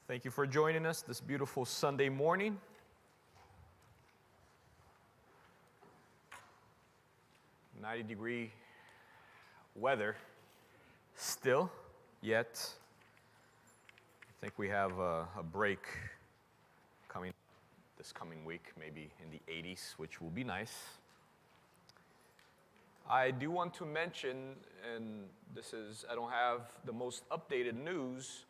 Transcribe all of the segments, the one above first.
Thank you for joining us this beautiful Sunday morning. "90-degree weather still, yet I think we have a break coming this coming week, maybe in the 80s, which will be nice. I do want to mention, and I don't have the most updated news,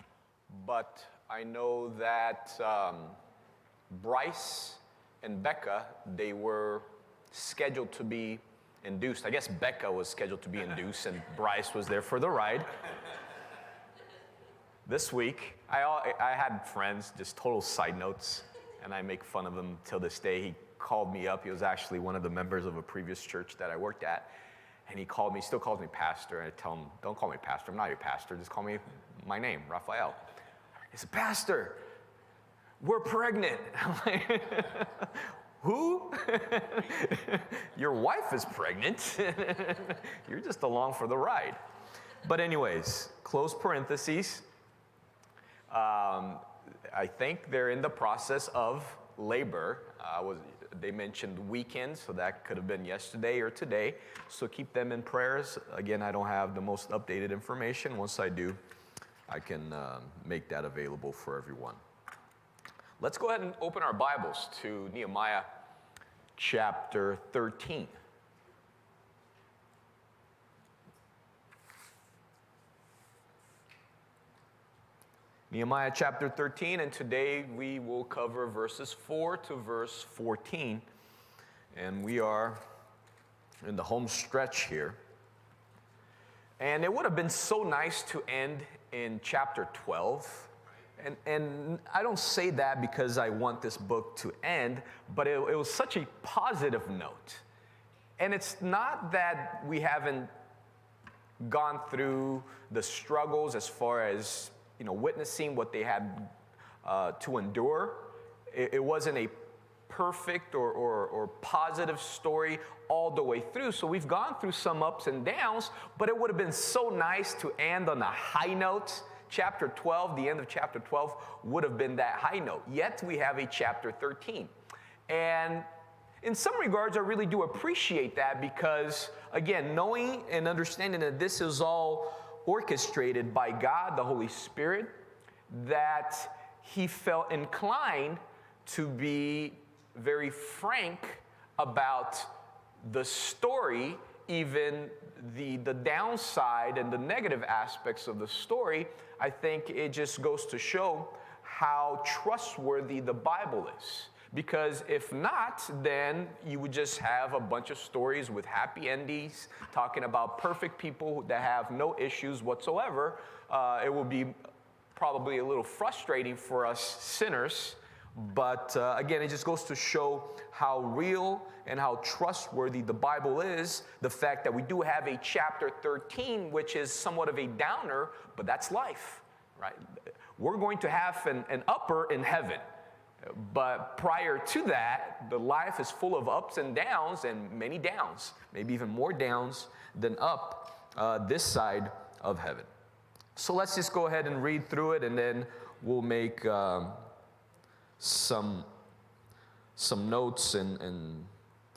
but I know that Bryce and Becca, they were scheduled to be induced. I guess Becca was scheduled to be induced, and Bryce was there for the ride. This week, I had friends, just total side notes, and I make fun of him till this day. He called me up. He was actually one of the members of a previous church that I worked at. And he called me, still calls me pastor, and I tell him, "Don't call me pastor, I'm not your pastor, just call me my name, Raphael." He said, "Pastor, we're pregnant." I'm like, "Who?" "Your wife is pregnant. You're just along for the ride." But anyways, close parentheses. I think they're in the process of labor. They mentioned weekends, so that could have been yesterday or today. So keep them in prayers. Again, I don't have the most updated information. Once I do, I can make that available for everyone. Let's go ahead and open our Bibles to Nehemiah chapter 13. Nehemiah chapter 13, and today we will cover verses 4 to verse 14. And we are in the home stretch here. And it would have been so nice to end in chapter 12. And I don't say that because I want this book to end, but it was such a positive note. And it's not that we haven't gone through the struggles as far as witnessing what they had to endure. It wasn't a perfect or positive story all the way through. So we've gone through some ups and downs, but it would have been so nice to end on a high note. Chapter 12, the end of chapter 12 would have been that high note. Yet we have a chapter 13. And in some regards, I really do appreciate that because, again, knowing and understanding that this is all orchestrated by God, the Holy Spirit, that he felt inclined to be very frank about the story, even the downside and the negative aspects of the story. I think it just goes to show how trustworthy the Bible is. Because if not, then you would just have a bunch of stories with happy endings, talking about perfect people that have no issues whatsoever. It will be probably a little frustrating for us sinners. But again, it just goes to show how real and how trustworthy the Bible is. The fact that we do have a chapter 13, which is somewhat of a downer, but that's life, right? We're going to have an upper in heaven. But prior to that, the life is full of ups and downs, and many downs, maybe even more downs than up this side of heaven. So let's just go ahead and read through it, and then we'll make some notes and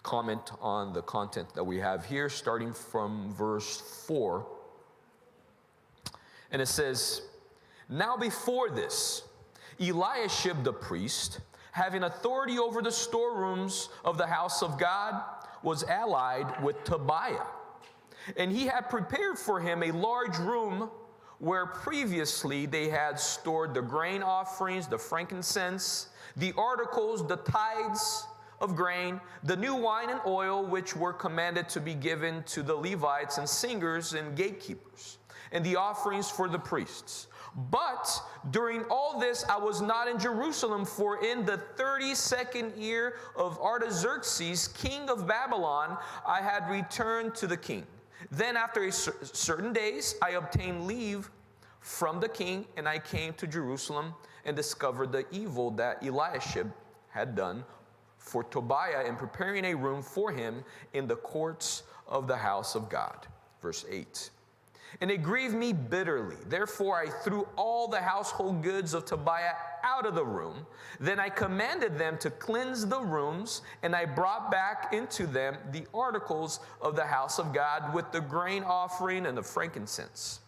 comment on the content that we have here, starting from verse 4. And it says, "Now before this, Eliashib the priest, having authority over the storerooms of the house of God, was allied with Tobiah. And he had prepared for him a large room where previously they had stored the grain offerings, the frankincense, the articles, the tithes of grain, the new wine and oil, which were commanded to be given to the Levites and singers and gatekeepers, and the offerings for the priests. But during all this, I was not in Jerusalem, for in the 32nd year of Artaxerxes, king of Babylon, I had returned to the king. Then after certain days, I obtained leave from the king, and I came to Jerusalem and discovered the evil that Eliashib had done for Tobiah in preparing a room for him in the courts of the house of God." Verse 8. "And it grieved me bitterly. Therefore I threw all the household goods of Tobiah out of the room. Then I commanded them to cleanse the rooms, and I brought back into them the articles of the house of God with the grain offering and the frankincense.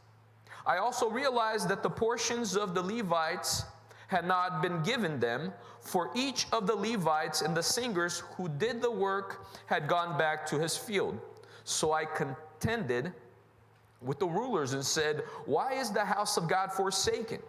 I also realized that the portions of the Levites had not been given them, for each of the Levites and the singers who did the work had gone back to his field. So I contended with the rulers and said, "Why is the house of God forsaken?"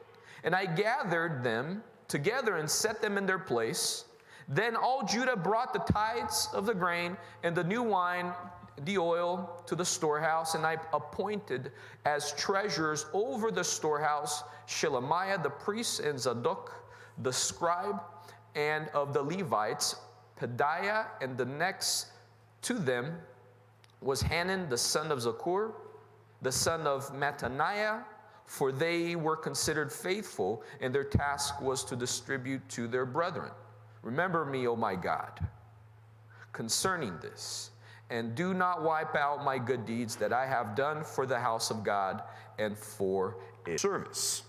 And I gathered them together and set them in their place. Then all Judah brought the tithes of the grain and the new wine, the oil, to the storehouse, and I appointed as treasurers over the storehouse Shelemiah the priest and Zadok the scribe, and of the Levites Pedaiah, and the next to them was Hanan the son of Zakur, the son of Mattaniah, for they were considered faithful, and their task was to distribute to their brethren. Remember me, O my God, concerning this, and do not wipe out my good deeds that I have done for the house of God and for its service.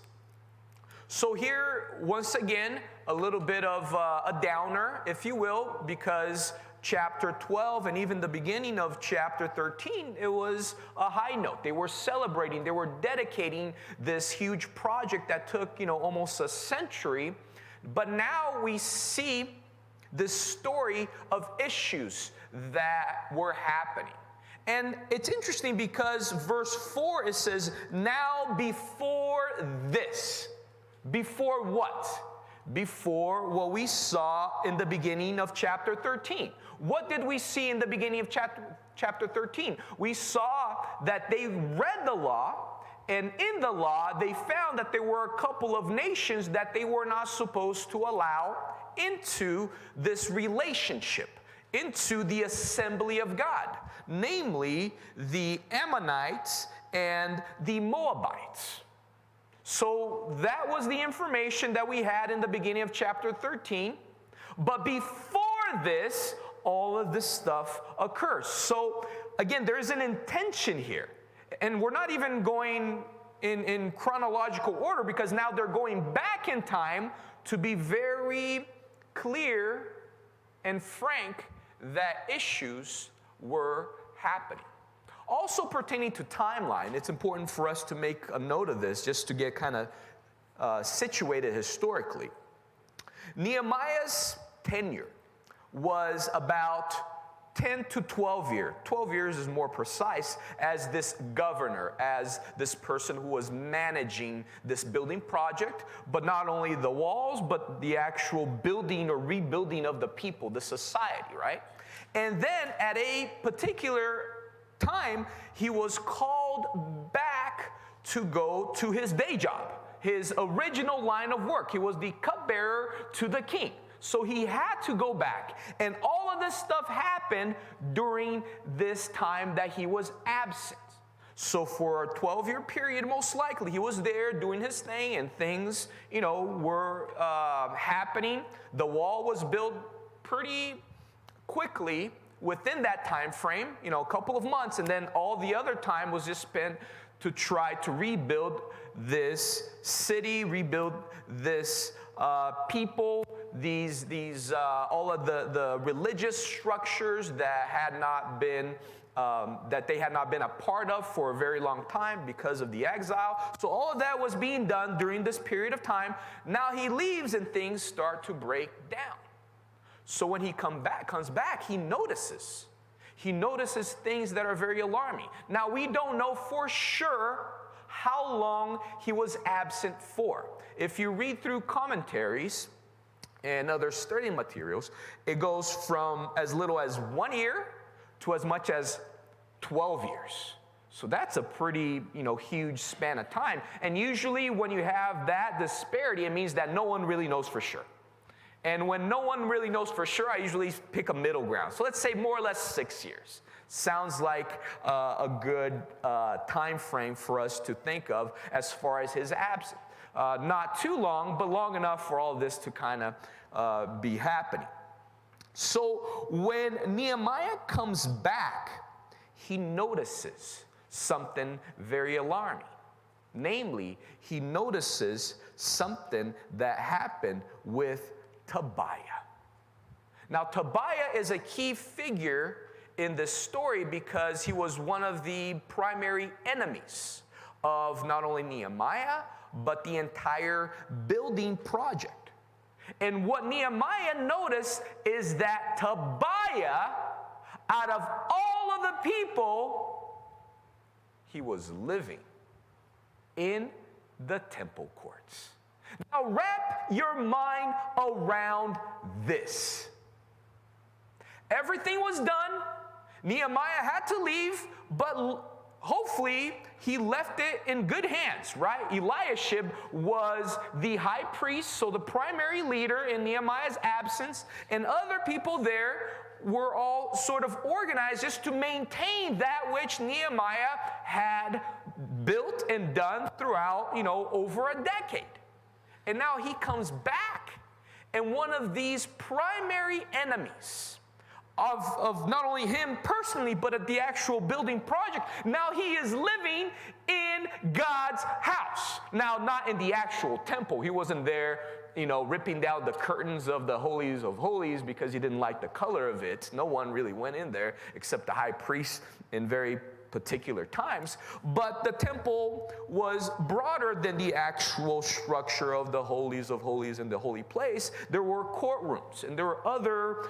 So here, once again, a little bit of a downer, if you will, because chapter 12 and even the beginning of chapter 13, it was a high note. They were celebrating, they were dedicating this huge project that took, almost a century. But now we see this story of issues that were happening. And it's interesting because verse 4, it says, now before this. Before what? Before what we saw in the beginning of chapter 13. What did we see in the beginning of chapter 13? We saw that they read the law, and in the law they found that there were a couple of nations that they were not supposed to allow into this relationship, into the assembly of God, namely the Ammonites and the Moabites. So that was the information that we had in the beginning of chapter 13. But before this, all of this stuff occurs. So again, there's an intention here. And we're not even going in chronological order, because now they're going back in time to be very clear and frank that issues were happening. Also pertaining to timeline, it's important for us to make a note of this just to get kind of situated historically. Nehemiah's tenure was about 10 to 12 years. 12 years is more precise, as this governor, as this person who was managing this building project, but not only the walls, but the actual building or rebuilding of the people, the society, right? And then at a particular time, he was called back to go to his day job, his original line of work. He was the cupbearer to the king. So he had to go back. And all of this stuff happened during this time that he was absent. So for a 12-year period, most likely, he was there doing his thing, and things, were happening. The wall was built pretty quickly within that time frame, a couple of months, and then all the other time was just spent to try to rebuild this city, rebuild this people, these all of the religious structures that had not been that they had not been a part of for a very long time because of the exile. So all of that was being done during this period of time. Now he leaves and things start to break down. So when he comes back, he notices things that are very alarming. Now, we don't know for sure how long he was absent for. If you read through commentaries and other study materials, it goes from as little as 1 year to as much as 12 years. So that's a pretty, huge span of time. And usually when you have that disparity, it means that no one really knows for sure. And when no one really knows for sure, I usually pick a middle ground. So let's say more or less 6 years. Sounds like a good time frame for us to think of as far as his absence. Not too long, but long enough for all this to kind of be happening. So when Nehemiah comes back, he notices something very alarming. Namely, he notices something that happened with Tobiah. Now, Tobiah is a key figure in this story because he was one of the primary enemies of not only Nehemiah, but the entire building project. And what Nehemiah noticed is that Tobiah, out of all of the people, he was living in the temple courts. Now wrap your mind around this. Everything was done. Nehemiah had to leave, but hopefully he left it in good hands, right? Eliashib was the high priest, so the primary leader in Nehemiah's absence, and other people there were all sort of organized just to maintain that which Nehemiah had built and done throughout, over a decade. And now he comes back, and one of these primary enemies of not only him personally, but of the actual building project, now he is living in God's house. Now, not in the actual temple. He wasn't there, ripping down the curtains of the holies of holies because he didn't like the color of it. No one really went in there except the high priest in very particular times. But the temple was broader than the actual structure of the holies of holies and the holy place. There were courtrooms and there were other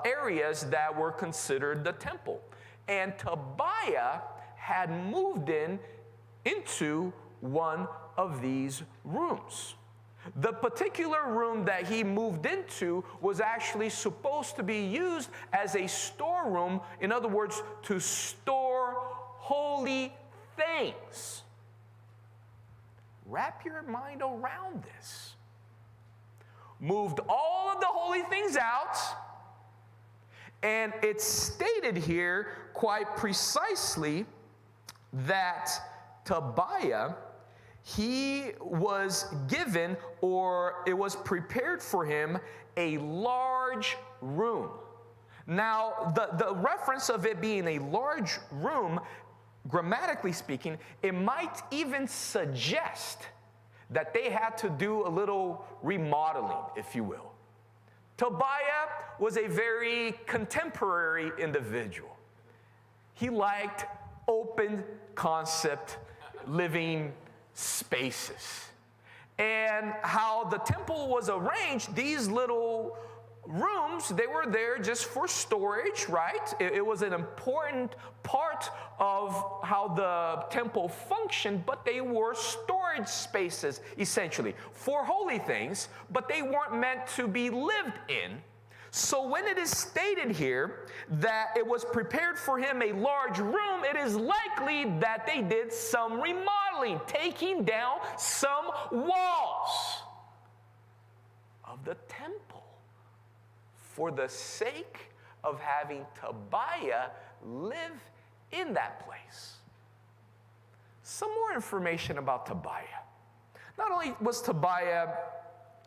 areas that were considered the temple. And Tobiah had moved into one of these rooms. The particular room that he moved into was actually supposed to be used as a storeroom, in other words, to store holy things. Wrap your mind around this. Moved all of the holy things out, and it's stated here quite precisely that Tobiah, he was given, or it was prepared for him, a large room. Now, the reference of it being a large room, grammatically speaking, it might even suggest that they had to do a little remodeling, if you will. Tobiah was a very contemporary individual. He liked open concept living spaces. And how the temple was arranged, these little rooms, they were there just for storage, right? It was an important part of how the temple functioned, but they were storage spaces, essentially, for holy things, but they weren't meant to be lived in. So when it is stated here that it was prepared for him a large room, it is likely that they did some remodeling, taking down some walls of the temple for the sake of having Tobiah live in that place. Some more information about Tobiah. Not only was Tobiah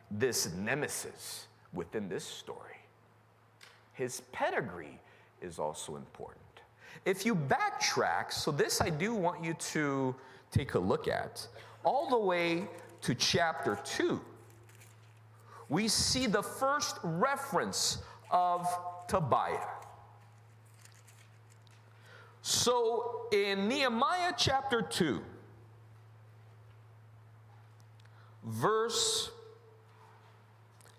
this nemesis within this story, his pedigree is also important. If you backtrack, so this I do want you to take a look at, all the way to chapter 2, we see the first reference of Tobiah. So in Nehemiah chapter 2,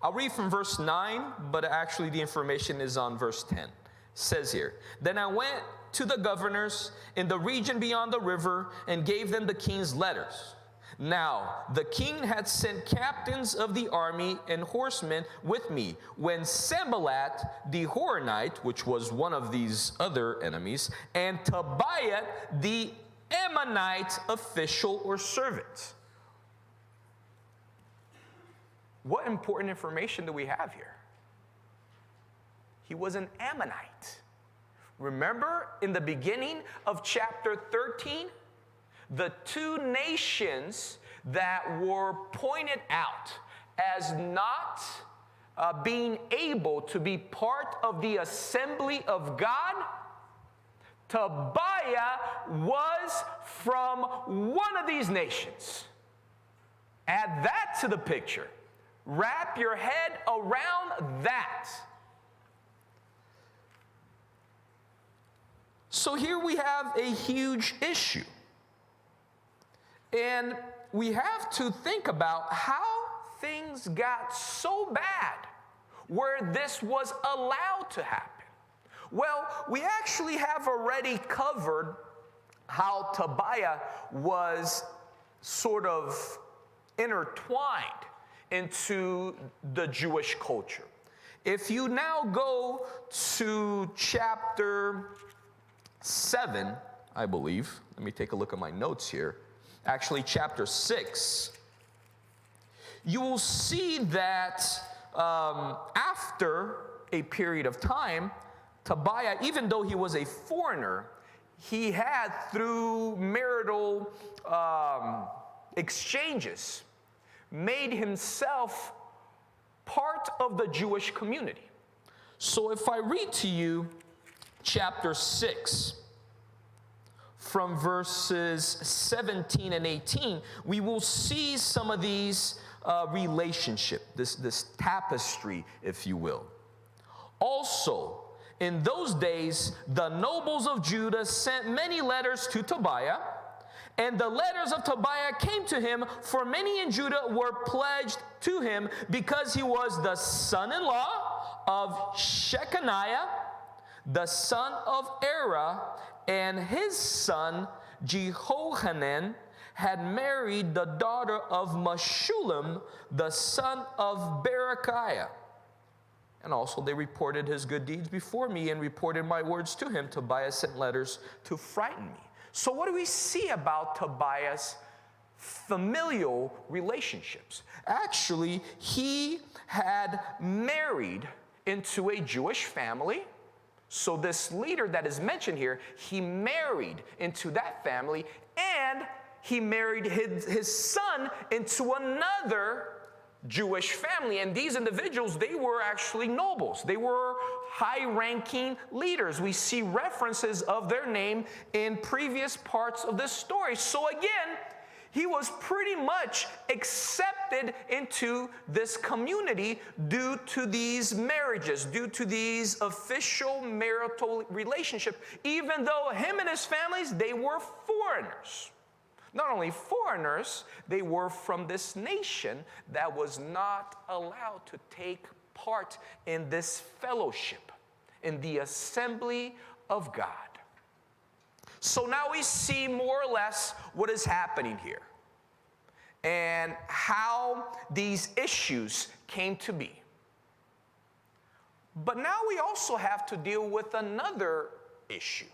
I'll read from verse 9, but actually the information is on verse 10. It says here, "Then I went to the governors in the region beyond the river and gave them the king's letters. Now the king had sent captains of the army and horsemen with me when Sanballat the Horonite, which was one of these other enemies, and Tobiah the Ammonite official or servant." What important information do we have here? He was an Ammonite. Remember in the beginning of chapter 13, the two nations that were pointed out as not being able to be part of the assembly of God, Tobiah was from one of these nations. Add that to the picture. Wrap your head around that. So here we have a huge issue. And we have to think about how things got so bad where this was allowed to happen. Well, we actually have already covered how Tobiah was sort of intertwined into the Jewish culture. If you now go to chapter 7, I believe, let me take a look at my notes here. Actually, chapter 6, you will see that after a period of time, Tobiah, even though he was a foreigner, he had, through marital exchanges, made himself part of the Jewish community. So if I read to you chapter 6, from verses 17 and 18, we will see some of these relationship, this tapestry, if you will. Also, in those days, the nobles of Judah sent many letters to Tobiah, and the letters of Tobiah came to him, for many in Judah were pledged to him because he was the son-in-law of Shechaniah, the son of Era, and his son Jehohanan had married the daughter of Meshullam, the son of Berechiah. And also they reported his good deeds before me and reported my words to him. Tobiah sent letters to frighten me. So what do we see about Tobiah's familial relationships? Actually, he had married into a Jewish family. So this leader that is mentioned here, he married into that family, and he married his son into another Jewish family. And these individuals, they were actually nobles. They were high-ranking leaders. We see references of their name in previous parts of this story. So again, he was pretty much accepted into this community due to these marriages, due to these official marital relationships, even though him and his families, they were foreigners. Not only foreigners, they were from this nation that was not allowed to take part in this fellowship, in the assembly of God. So now we see more or less what is happening here and how these issues came to be. But now we also have to deal with another issue,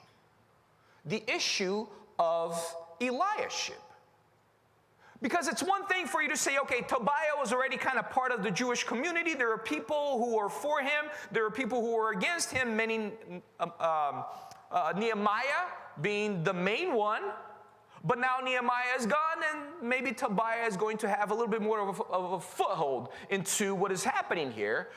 the issue of Eliashib. Because it's one thing for you to say, okay, Tobiah was already kind of part of the Jewish community. There are people who were for him. There are people who were against him, many, Nehemiah being the main one. But now Nehemiah is gone, and maybe Tobiah is going to have a little bit more of a foothold into what is happening here.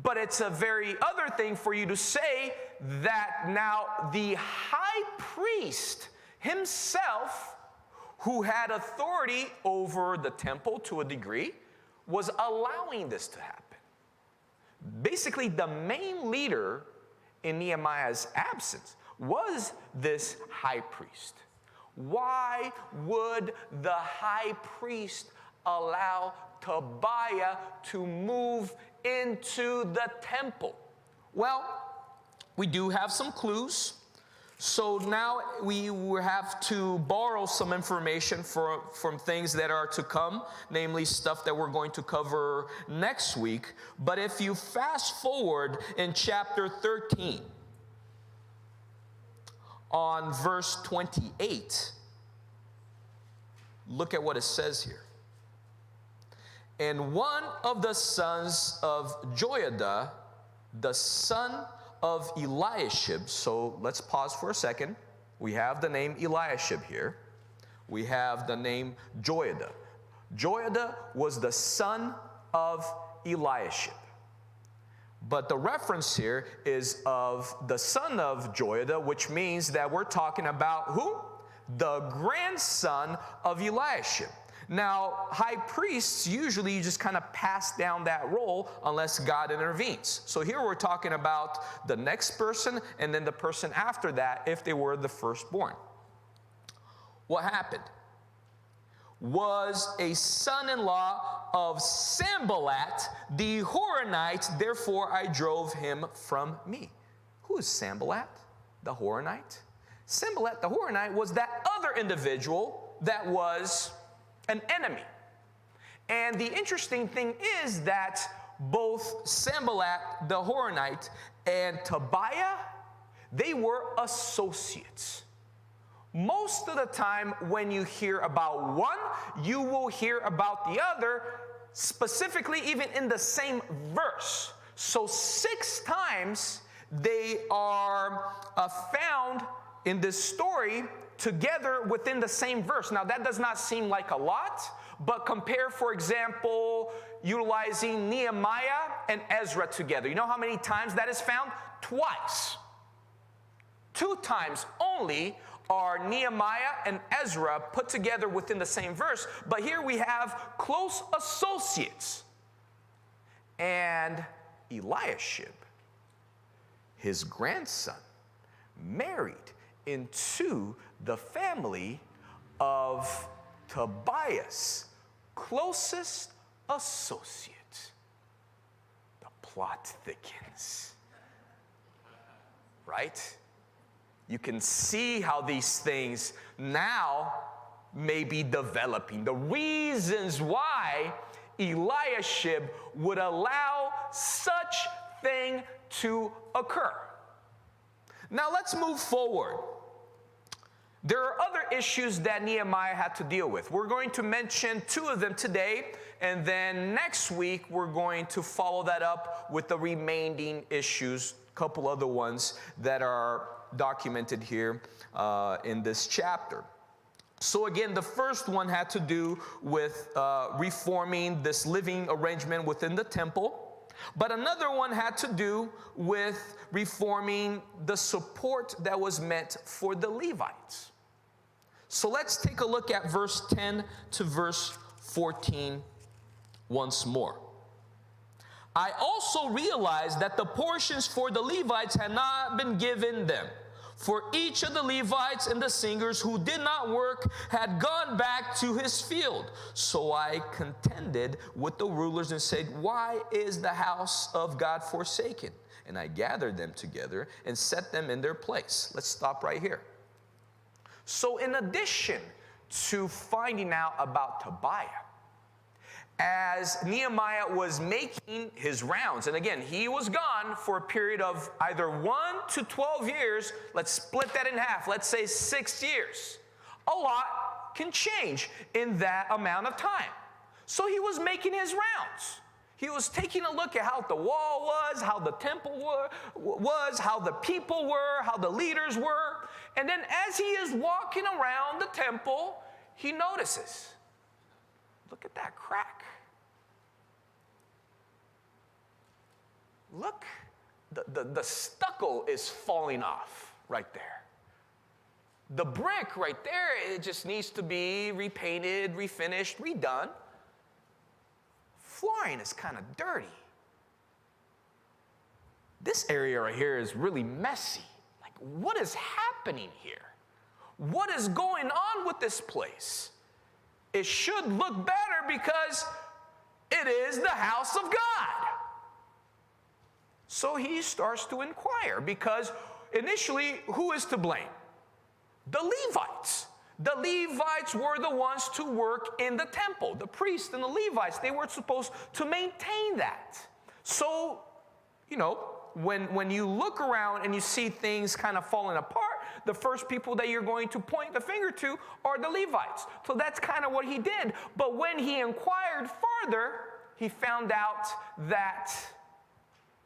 But it's a very other thing for you to say that now the high priest himself, who had authority over the temple to a degree, was allowing this to happen. Basically, the main leader in Nehemiah's absence was this high priest. Why would the high priest allow Tobiah to move into the temple? Well, we do have some clues. So now we will have to borrow some information from things that are to come, namely stuff that we're going to cover next week. But if you fast forward in chapter 13, on verse 28, look at what it says here. And one of the sons of Joiada, the son of Eliashib. So let's pause for a second. We have the name Eliashib here. We have the name Joiada. Joiada was the son of Eliashib. But the reference here is of the son of Joiada, which means that we're talking about who? the grandson of Eliashib. Now, high priests, usually you just kind of pass down that role unless God intervenes. So here we're talking about the next person and then the person after that if they were the firstborn. What happened? Was a son-in-law of Sanballat the Horonite, therefore I drove him from me. Who is Sanballat, the Horonite? Sanballat, the Horonite, was that other individual that was an enemy. And the interesting thing is that both Sanballat, the Horonite, and Tobiah, they were associates. Most of the time when you hear about one, you will hear about the other, specifically even in the same verse. So 6 times they are found in this story together within the same verse. Now that does not seem like a lot, but compare, for example, utilizing Nehemiah and Ezra together. You know how many times that is found? Twice. 2 times only are Nehemiah and Ezra put together within the same verse, but here we have close associates. And Eliashib, his grandson, married into the family of Tobias' closest associate. The plot thickens. Right? You can see how these things now may be developing. The reasons why Eliashib would allow such thing to occur. Now let's move forward. There are other issues that Nehemiah had to deal with. We're going to mention 2 of them today, and then next week we're going to follow that up with the remaining issues, a couple other ones that are documented here in this chapter. So again, the first one had to do with reforming this living arrangement within the temple. But another one had to do with reforming the support that was meant for the Levites. So let's take a look at verse 10 to verse 14 once more. I also realized that the portions for the Levites had not been given them. For each of the Levites and the singers who did not work had gone back to his field. So I contended with the rulers and said, why is the house of God forsaken? And I gathered them together and set them in their place. Let's stop right here. So in addition to finding out about Tobiah, as Nehemiah was making his rounds, and again, he was gone for a period of either 1 to 12 years. Let's split that in half. Let's say 6 years. A lot can change in that amount of time. So he was making his rounds. He was taking a look at how the wall was, how the temple was, how the people were, how the leaders were. And then as he is walking around the temple, he notices, look at that crack. Look, the stucco is falling off right there. The brick right there, it just needs to be repainted, refinished, redone. Flooring is kind of dirty. This area right here is really messy. Like, what is happening here? What is going on with this place? It should look better because it is the house of God. So he starts to inquire because initially, who is to blame? The Levites. The Levites were the ones to work in the temple. The priests and the Levites, they were supposed to maintain that. So, you know, when you look around and you see things kind of falling apart, the first people that you're going to point the finger to are the Levites. So that's kind of what he did. But when he inquired further, he found out that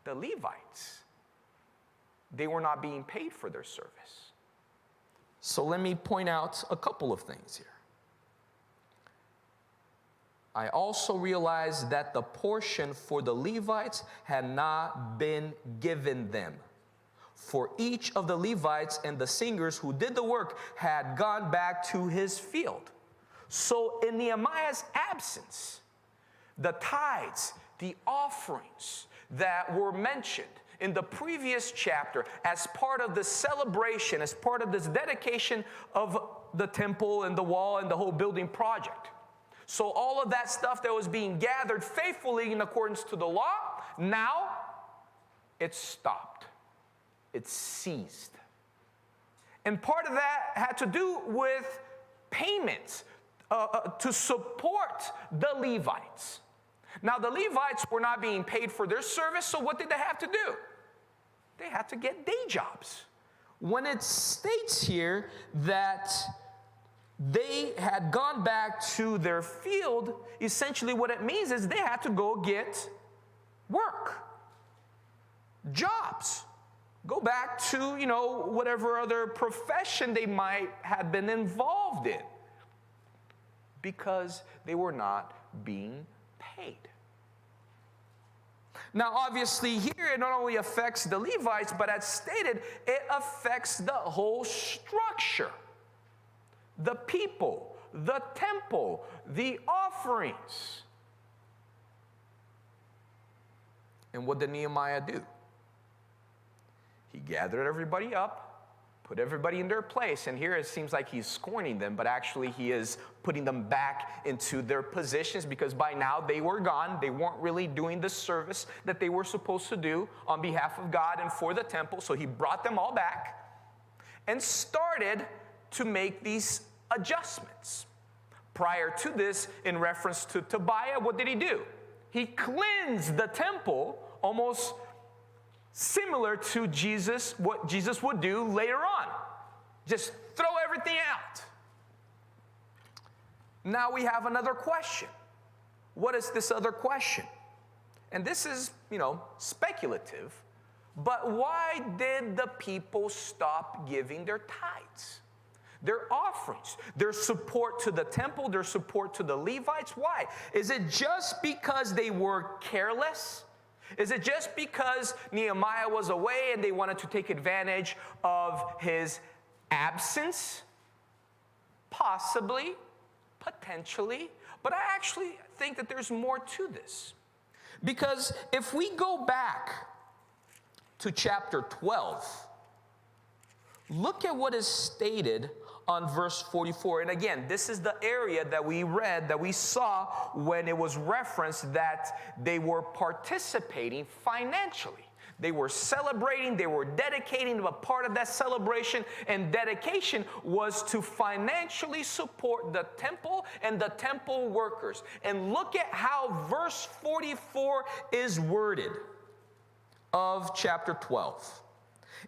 the Levites, they were not being paid for their service. So let me point out a couple of things here. I also realized that the portion for the Levites had not been given them. for each of the Levites and the singers who did the work had gone back to his field. So in Nehemiah's absence, the tithes, the offerings that were mentioned in the previous chapter as part of the celebration, as part of this dedication of the temple and the wall and the whole building project. So all of that stuff that was being gathered faithfully in accordance to the law, now it's stopped. It's ceased. And part of that had to do with payments to support the Levites. Now, the Levites were not being paid for their service, so what did they have to do? They had to get day jobs. When it states here that they had gone back to their field, essentially what it means is they had to go get work, jobs. Go back to, whatever other profession they might have been involved in, because they were not being paid. Now, obviously, here it not only affects the Levites, but as stated, it affects the whole structure. The people, the temple, the offerings. And what did Nehemiah do? He gathered everybody up, put everybody in their place, and here it seems like he's scorning them, but actually he is putting them back into their positions, because by now they were gone. They weren't really doing the service that they were supposed to do on behalf of God and for the temple, so he brought them all back and started to make these adjustments. Prior to this, in reference to Tobiah, what did he do? He cleansed the temple, almost similar to Jesus, what Jesus would do later on. Just throw everything out. Now we have another question. What is this other question? And this is, speculative, but why did the people stop giving their tithes, their offerings, their support to the temple, their support to the Levites? Why? Is it just because they were careless? Is it just because Nehemiah was away and they wanted to take advantage of his absence? Possibly, potentially, but I actually think that there's more to this. Because if we go back to chapter 12, look at what is stated on verse 44. And again, this is the area that we read, that we saw when it was referenced that they were participating financially. They were celebrating, they were dedicating. A part of that celebration and dedication was to financially support the temple and the temple workers. And look at how verse 44 is worded of chapter 12.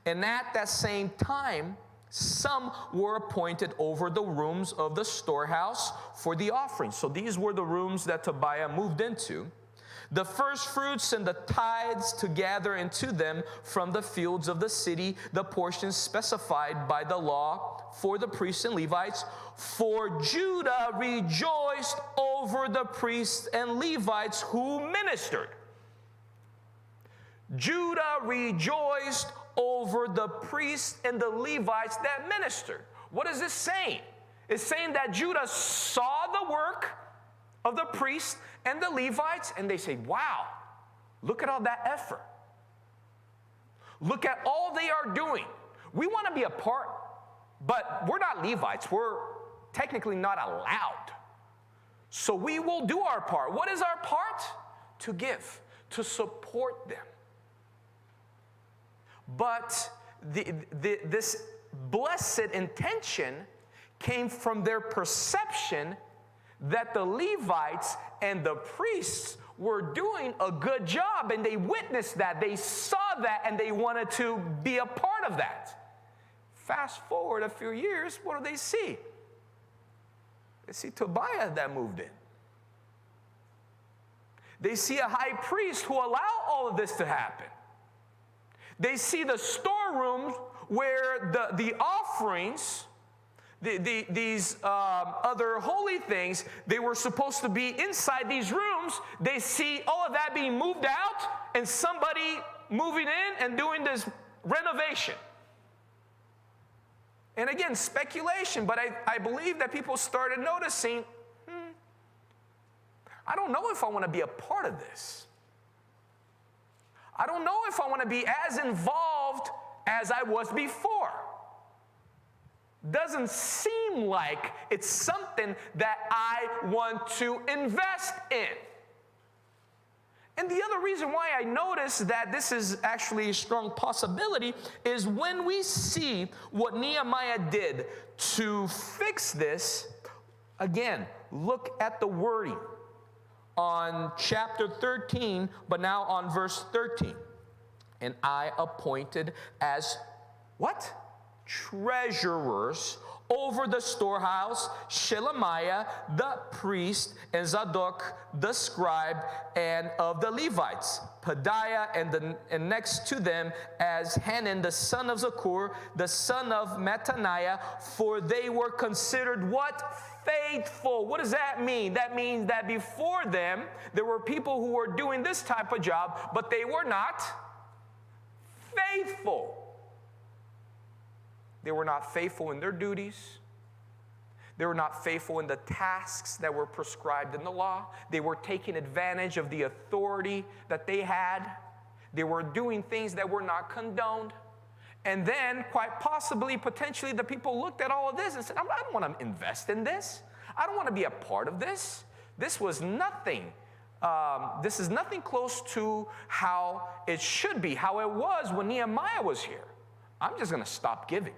And at that same time, some were appointed over the rooms of the storehouse for the offering. So these were the rooms that Tobiah moved into. The first fruits and the tithes to gather into them from the fields of the city, the portions specified by the law for the priests and Levites. For Judah rejoiced over the priests and Levites who ministered. Judah rejoiced over the priests and the Levites that ministered. What is this saying? It's saying that Judah saw the work of the priests and the Levites, and they say, wow, look at all that effort. Look at all they are doing. We want to be a part, but we're not Levites. We're technically not allowed. So we will do our part. What is our part? To give, to support them. But this blessed intention came from their perception that the Levites and the priests were doing a good job, and they witnessed that, they saw that, and they wanted to be a part of that. Fast forward a few years, what do they see? They see Tobiah that moved in. They see a high priest who allowed all of this to happen. They see the storeroom where the offerings, these other holy things, they were supposed to be inside these rooms. They see all of that being moved out and somebody moving in and doing this renovation. And again, speculation, but I believe that people started noticing, I don't know if I want to be a part of this. I don't know if I want to be as involved as I was before. Doesn't seem like it's something that I want to invest in. And the other reason why I notice that this is actually a strong possibility is when we see what Nehemiah did to fix this. Again, look at the wording on chapter 13, but now on verse 13. And I appointed as what? Treasurers over the storehouse, Shelemiah the priest, and Zadok the scribe, and of the Levites, Pedaiah, and next to them as Hanan the son of Zakur, the son of Mattaniah, for they were considered what? Faithful. What does that mean? That means that before them, there were people who were doing this type of job, but they were not faithful. They were not faithful in their duties. They were not faithful in the tasks that were prescribed in the law. They were taking advantage of the authority that they had. They were doing things that were not condoned. And then, quite possibly, potentially, the people looked at all of this and said, I don't want to invest in this. I don't want to be a part of this. This was nothing. This is nothing close to how it should be, how it was when Nehemiah was here. I'm just going to stop giving.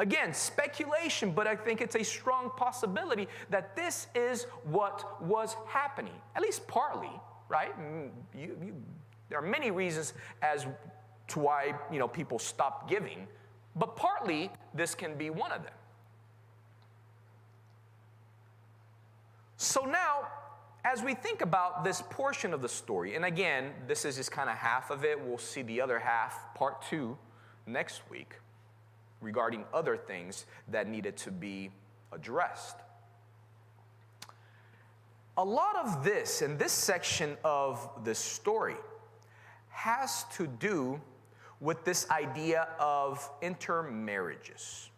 Again, speculation, but I think it's a strong possibility that this is what was happening, at least partly, right? There are many reasons as to why people stop giving, but partly this can be one of them. So now, as we think about this portion of the story, and again, this is just kind of half of it. We'll see the other half, part 2, next week, regarding other things that needed to be addressed. A lot of this, in this section of this story, has to do with this idea of intermarriages.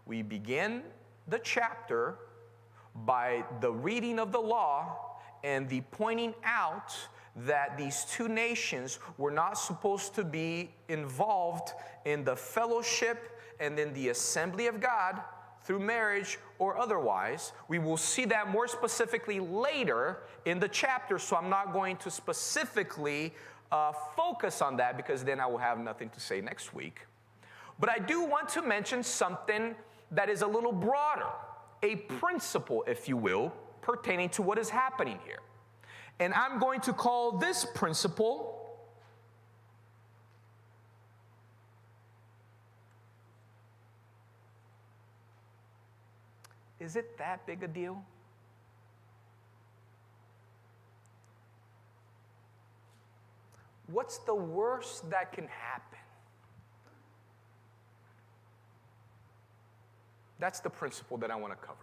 We begin the chapter by the reading of the law and the pointing out that these two nations were not supposed to be involved in the fellowship and in the assembly of God through marriage or otherwise. We will see that more specifically later in the chapter, so I'm not going to specifically focus on that because then I will have nothing to say next week. But I do want to mention something that is a little broader, a principle, if you will, pertaining to what is happening here. And I'm going to call this principle is it that big a deal? What's the worst that can happen? That's the principle that I want to cover.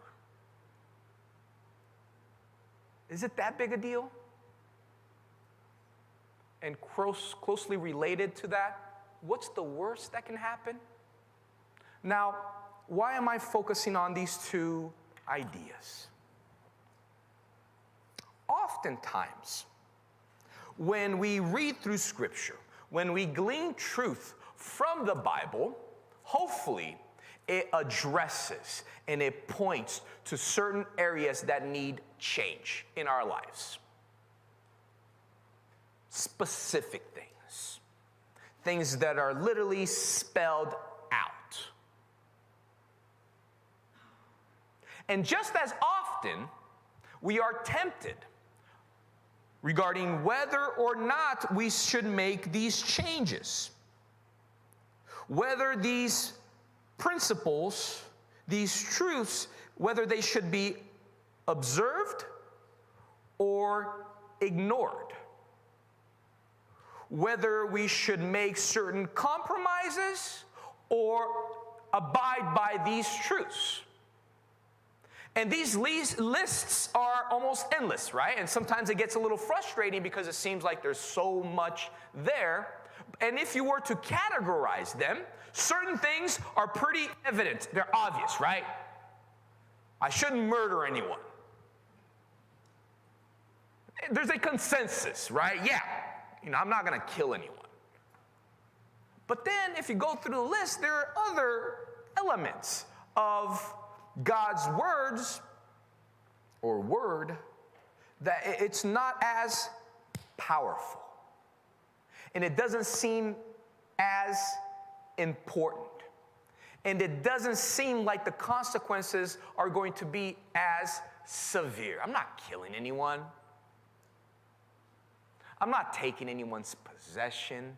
Is it that big a deal? And closely related to that, what's the worst that can happen? Now, why am I focusing on these two ideas? Oftentimes, when we read through Scripture, when we glean truth from the Bible, hopefully it addresses and it points to certain areas that need change in our lives. Specific things. Things that are literally spelled out. And just as often, we are tempted regarding whether or not we should make these changes. Whether these principles, these truths, whether they should be observed or ignored. Whether we should make certain compromises or abide by these truths. And these lists are almost endless, right? And sometimes it gets a little frustrating because it seems like there's so much there. And if you were to categorize them, certain things are pretty evident. They're obvious, right? I shouldn't murder anyone. There's a consensus, right? Yeah, I'm not going to kill anyone. But then if you go through the list, there are other elements of God's words or word that it's not as powerful. And it doesn't seem as important. And it doesn't seem like the consequences are going to be as severe. I'm not killing anyone. I'm not taking anyone's possession.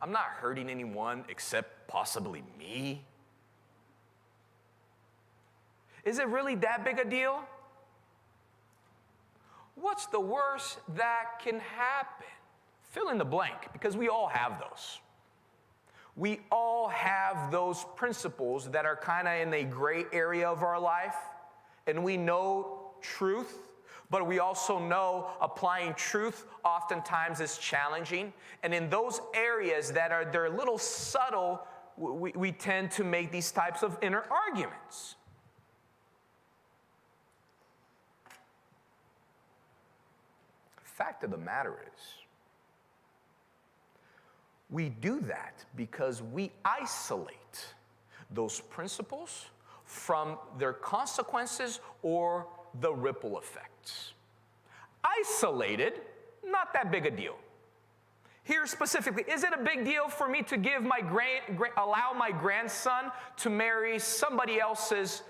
I'm not hurting anyone except possibly me. Is it really that big a deal? What's the worst that can happen? Fill in the blank, because we all have those. We all have those principles that are kind of in a gray area of our life, and we know truth, but we also know applying truth oftentimes is challenging. And in those areas they're a little subtle, we tend to make these types of inner arguments. Fact of the matter is, we do that because we isolate those principles from their consequences or the ripple effects. Isolated, not that big a deal. Here specifically, is it a big deal for me to give allow my grandson to marry somebody else's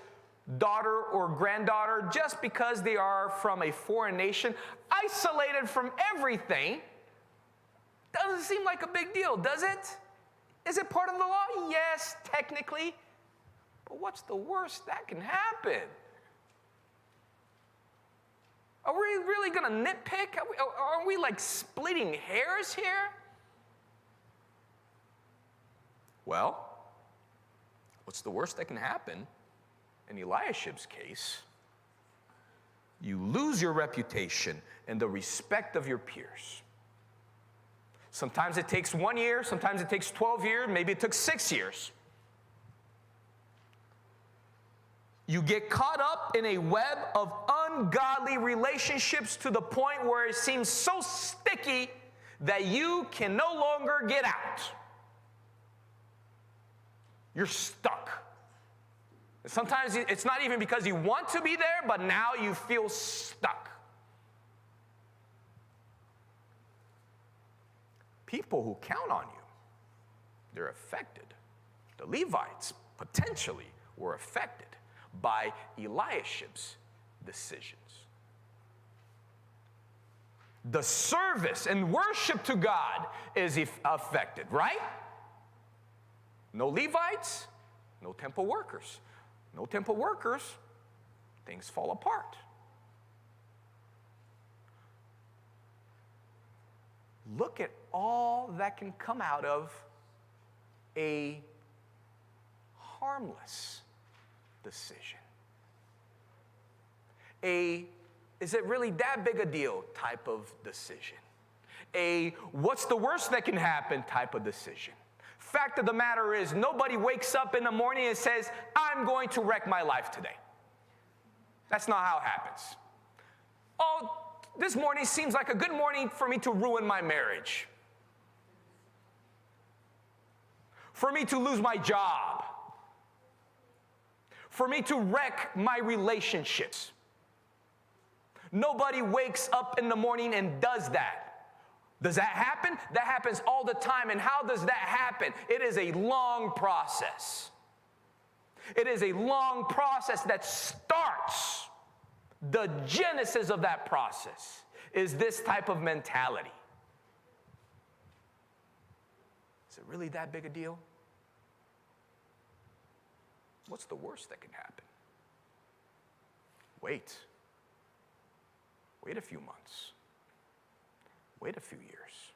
daughter or granddaughter just because they are from a foreign nation, isolated from everything? Doesn't seem like a big deal, does it? Is it part of the law? Yes, technically. But what's the worst that can happen? Are we really going to nitpick? Are we like splitting hairs here? Well, what's the worst that can happen? In Eliashib's case, you lose your reputation and the respect of your peers. Sometimes it takes 1 year, sometimes it takes 12 years, maybe it took 6 years. You get caught up in a web of ungodly relationships to the point where it seems so sticky that you can no longer get out. You're stuck. Sometimes it's not even because you want to be there, but now you feel stuck. People who count on you, they're affected. The Levites potentially were affected by Eliashib's decisions. The service and worship to God is affected, right? No Levites, no temple workers. No temple workers, things fall apart. Look at all that can come out of a harmless decision. Is it really that big a deal type of decision. What's the worst that can happen type of decision. Fact of the matter is, nobody wakes up in the morning and says, I'm going to wreck my life today. That's not how it happens. Oh, this morning seems like a good morning for me to ruin my marriage. For me to lose my job. For me to wreck my relationships. Nobody wakes up in the morning and does that. Does that happen? That happens all the time. And how does that happen? It is a long process. It is a long process that starts. The genesis of that process is this type of mentality. Is it really that big a deal? What's the worst that can happen? Wait. Wait a few months. Wait a few years.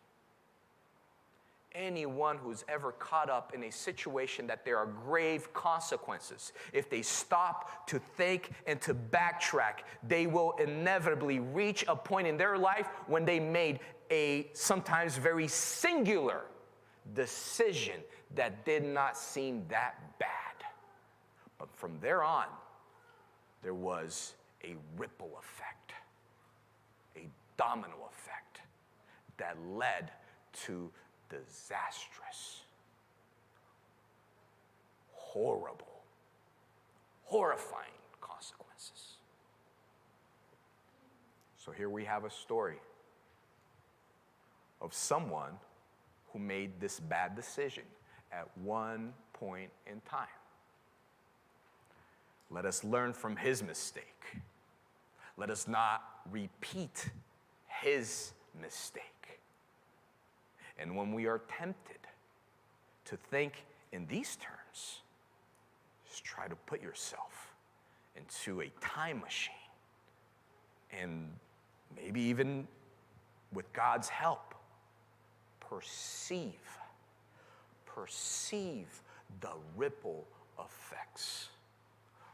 anyone who's ever caught up in a situation that there are grave consequences, if they stop to think and to backtrack, they will inevitably reach a point in their life when they made a sometimes very singular decision that did not seem that bad. But from there on, there was a ripple effect, a domino effect that led to disastrous, horrible, horrifying consequences. So here we have a story of someone who made this bad decision at one point in time. Let us learn from his mistake. Let us not repeat his mistake. And when we are tempted to think in these terms, just try to put yourself into a time machine, and maybe even with God's help, perceive the ripple effects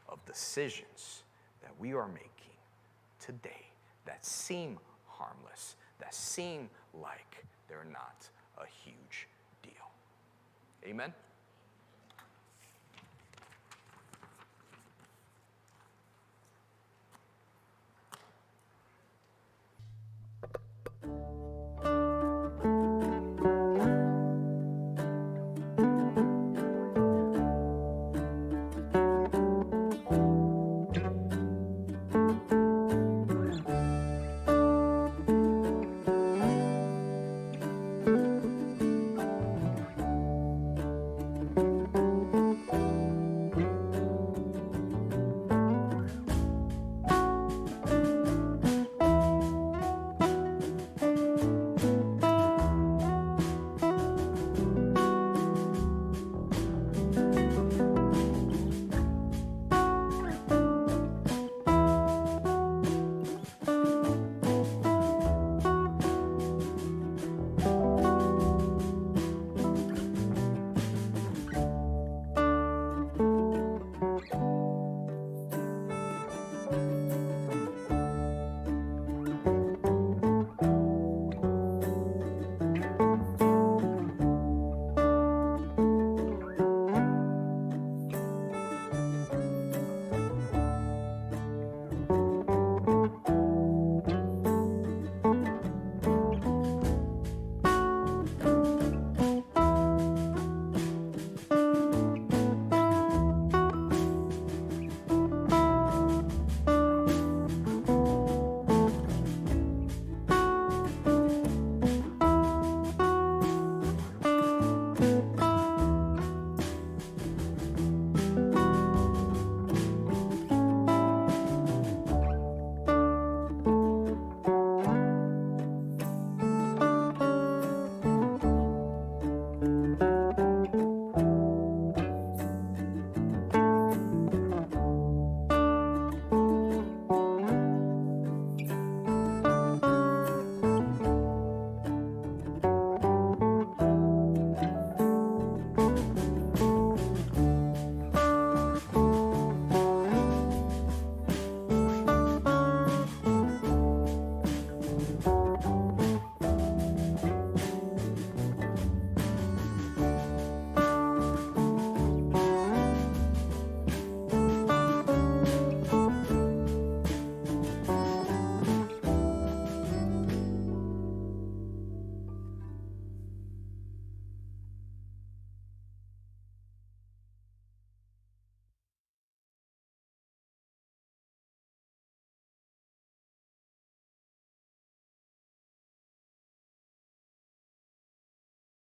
of decisions that we are making today that seem harmless, that seem like they're not a huge deal. Amen?